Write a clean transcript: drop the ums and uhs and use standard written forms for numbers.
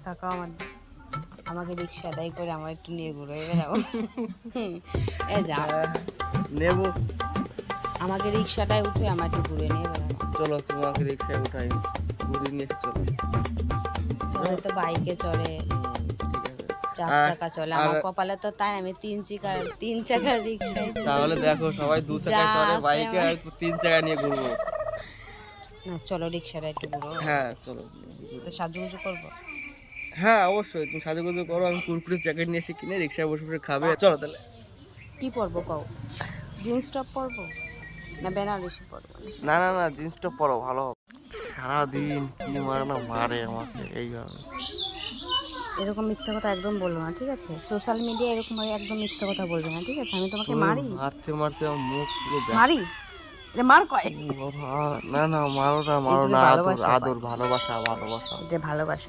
টাকাও আমার দাও। আমাকে রিক্সা আদায় করে আমার একটু নিয়ে ঘুরে বেড়াবো। এ যা, নেব। আমাকে রিক্সাটায় উঠে আমার একটু ঘুরে নিয়ে বেড়াবো। চলো তোমাকে রিক্সায় উঠাই, ঘুরিয়ে নিয়ে এসে চলো। সবাই তো বাইকে চড়ে, ঠিক আছে। চার চাকা চলে, আমার কপালে তো তাই না, আমি তিন চাকার রিক্সায় তাহলে দেখো সবাই দু চাকায় চড়ে, বাইকে আর 3 চাকা নিয়ে ঘুরবো। না চলো রিক্সাটা একটু ঘুরো। হ্যাঁ চলো। তো সাজুগুজু করবো। হ্যাঁ অবশ্যই, তুমি সাজুগুজু করো, আমি কুরকুরে প্যাকেট নিয়ে এসে কিনে রিক্সায় বসে বসে খাবে। চলো তাহলে। কি পরবো কও? জিন্স টপ পরবো না বেনারসি পরবো? না না না, জিন্সটা পরো, ভালো হবে। সারাদিন কি মারে না মারে আমাকে এইভাবে। এরকম মিথ্যা কথা একদম বলবো না, ঠিক আছে? সোশ্যাল মিডিয়া এরকম ভাবে একদম মিথ্যা কথা বলবে না, ঠিক আছে? আমি তোমাকে মারি? মারতে মারতে আমার মুখ পুরো মারি? এটা মার কয়? না না, মারো না মারো এটা না, ভালোবাসা আদর ভালোবাসা ভালোবাসা। এটা ভালোবাসা।